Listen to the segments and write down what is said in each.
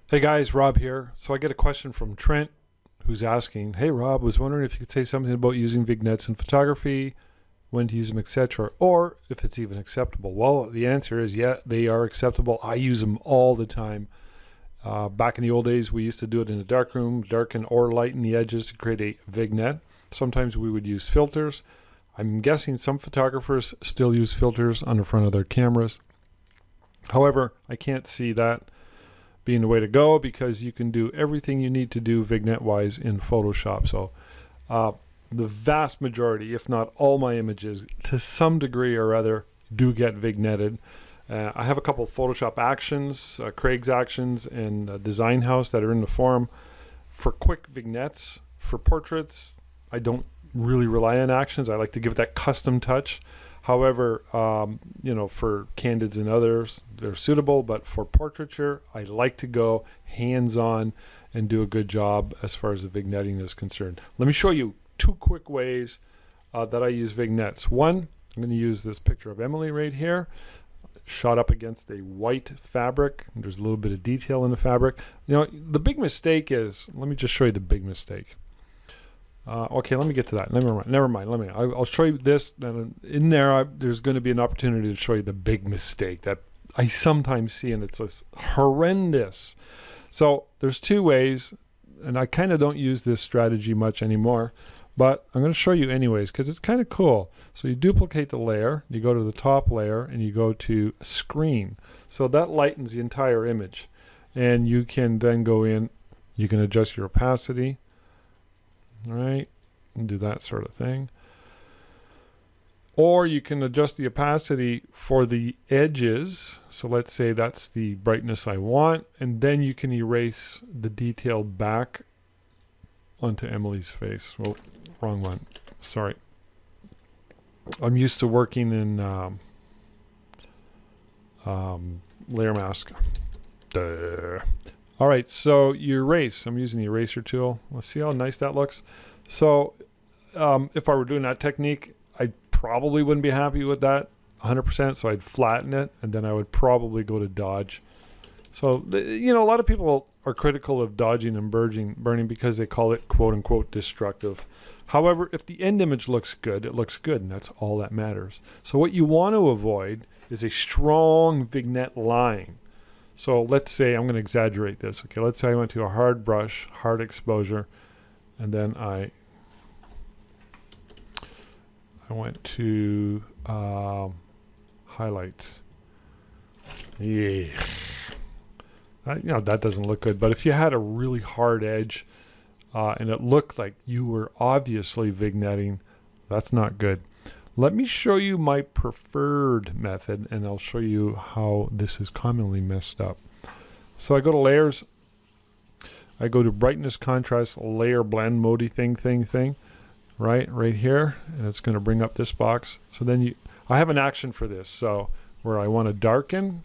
Hey guys, Rob here. So I get a question from Trent who's asking, "Hey Rob, was wondering if you could say something about using vignettes in photography, when to use them, etc., or if it's even acceptable." Well, the answer is yeah, they are acceptable. I use them all the time. Back in the old days, we used to do it in a darkroom, darken or lighten the edges to create a vignette. Sometimes we would use filters. I'm guessing some photographers still use filters on the front of their cameras. However, I can't see that being the way to go because you can do everything you need to do vignette wise in Photoshop. So the vast majority, if not all my images, to some degree or other, do get vignetted. I have a couple of Photoshop actions, Craig's actions, and Design House that are in the forum for quick vignettes. For portraits, I don't really rely on actions. I like to give it that custom touch. However, for candids and others, they're suitable. But for portraiture, I like to go hands-on and do a good job as far as the vignetting is concerned. Let me show you two quick ways that I use vignettes. One, I'm going to use this picture of Emily right here, shot up against a white fabric. There's a little bit of detail in the fabric. You know, the big mistake is, let me just show you the big mistake. Okay, let me get to that. Never mind. I'll show you this. And in there, there's going to be an opportunity to show you the big mistake that I sometimes see, and it's just horrendous. So there's two ways, and I kind of don't use this strategy much anymore, but I'm going to show you anyways because it's kind of cool. So you duplicate the layer, you go to the top layer, and you go to screen. So that lightens the entire image, and you can then go in. You can adjust your opacity. Right, and do that sort of thing. Or you can adjust the opacity for the edges. So let's say that's the brightness I want, and then you can erase the detail back onto Emily's face. Oh, wrong one. Sorry. I'm used to working in layer mask. Duh. All right, so you erase. I'm using the eraser tool. Let's see how nice that looks. So if I were doing that technique, I probably wouldn't be happy with that 100%, so I'd flatten it, and then I would probably go to dodge. So, a lot of people are critical of dodging and burning because they call it quote-unquote destructive. However, if the end image looks good, it looks good, and that's all that matters. So what you want to avoid is a strong vignette line. So let's say, I'm going to exaggerate this. Okay, let's say I went to a hard brush, hard exposure, and then I went to highlights. Yeah, that doesn't look good. But if you had a really hard edge and it looked like you were obviously vignetting, that's not good. Let me show you my preferred method, and I'll show you how this is commonly messed up. So I go to layers, I go to brightness, contrast, layer, blend, mode thing, right here, and it's going to bring up this box. So then I have an action for this. So where I want to darken,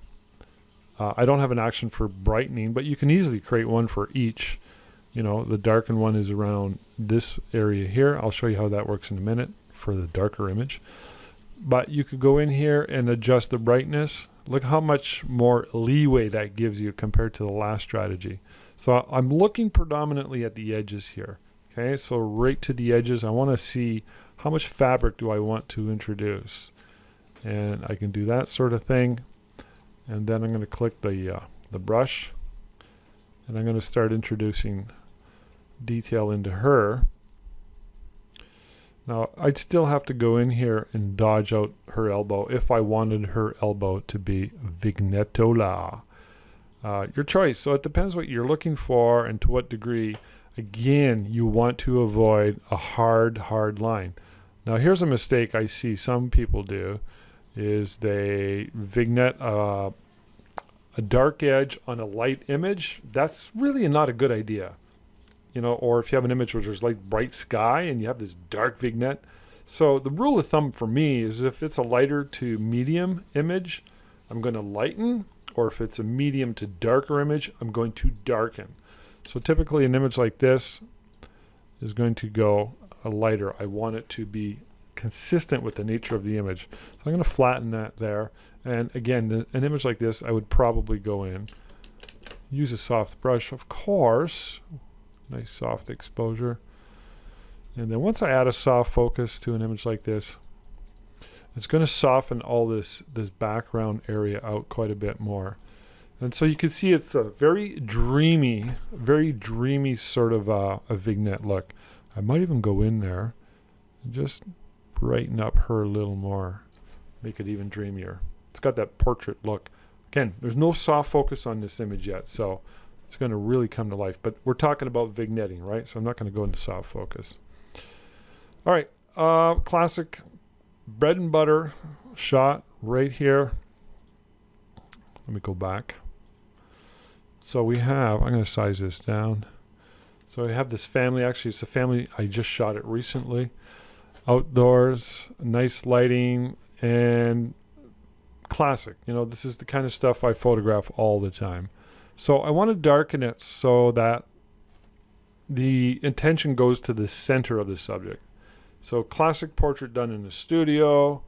I don't have an action for brightening, but you can easily create one for each. The darken one is around this area here. I'll show you how that works in a minute for the darker image. But you could go in here and adjust the brightness. Look how much more leeway that gives you compared to the last strategy. So I'm looking predominantly at the edges here. Okay, so right to the edges, I want to see how much fabric do I want to introduce. And I can do that sort of thing. And then I'm going to click the brush, and I'm going to start introducing detail into her. Now, I'd still have to go in here and dodge out her elbow if I wanted her elbow to be vignettola. Your choice. So it depends what you're looking for and to what degree. Again, you want to avoid a hard line. Now, here's a mistake I see some people do, is they vignette a dark edge on a light image. That's really not a good idea. Or if you have an image where there's like bright sky and you have this dark vignette. So the rule of thumb for me is if it's a lighter to medium image, I'm going to lighten, or if it's a medium to darker image, I'm going to darken. So typically an image like this is going to go a lighter. I want it to be consistent with the nature of the image. So I'm going to flatten that there. And again, an image like this, I would probably go in use a soft brush, of course. Nice soft exposure. And then once I add a soft focus to an image like this, it's going to soften all this background area out quite a bit more. And so you can see it's a very dreamy sort of a vignette look. I might even go in there and just brighten up her a little more, make it even dreamier. It's got that portrait look. Again, there's no soft focus on this image yet, so it's going to really come to life. But we're talking about vignetting, right? So I'm not going to go into soft focus. All right, classic bread and butter shot right here. Let me go back. So we have, I'm going to size this down. So we have this family. Actually, it's a family. I just shot it recently. Outdoors, nice lighting, and classic. You know, this is the kind of stuff I photograph all the time. So I want to darken it so that the attention goes to the center of the subject. So classic portrait done in the studio.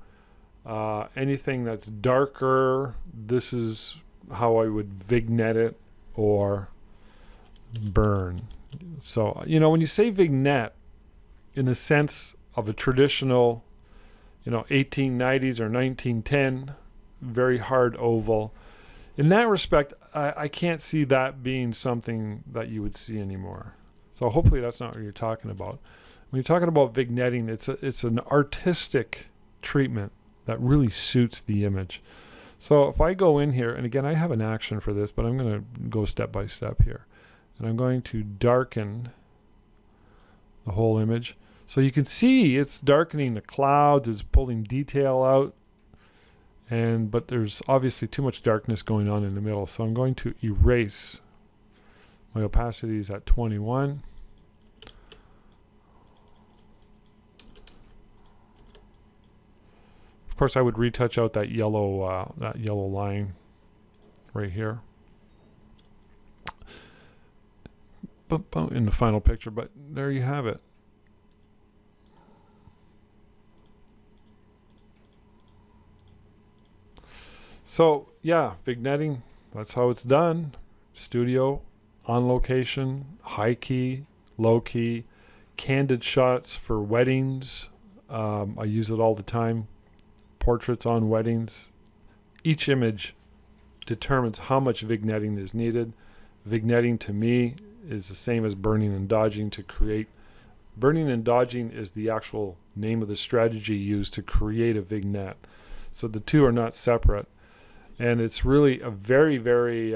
Anything that's darker, this is how I would vignette it or burn. So, you know, when you say vignette in the sense of a traditional, you know, 1890s or 1910, very hard oval, in that respect, I can't see that being something that you would see anymore. So hopefully that's not what you're talking about. When you're talking about vignetting, it's an artistic treatment that really suits the image. So if I go in here, and again, I have an action for this, but I'm going to go step by step here. And I'm going to darken the whole image. So you can see it's darkening the clouds, it's pulling detail out. But there's obviously too much darkness going on in the middle. So I'm going to erase. My opacity is at 21. Of course, I would retouch out that yellow line right here in the final picture. But there you have it. So yeah, vignetting, that's how it's done. Studio, on location, high key, low key, candid shots for weddings. I use it all the time. Portraits on weddings. Each image determines how much vignetting is needed. Vignetting to me is the same as burning and dodging to create. Burning and dodging is the actual name of the strategy used to create a vignette. So the two are not separate. And it's really a very, very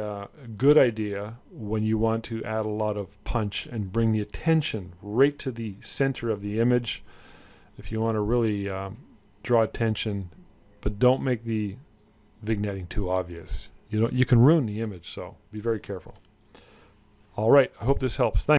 good idea when you want to add a lot of punch and bring the attention right to the center of the image. If you want to really draw attention, but don't make the vignetting too obvious. You can ruin the image, so be very careful. All right, I hope this helps. Thanks.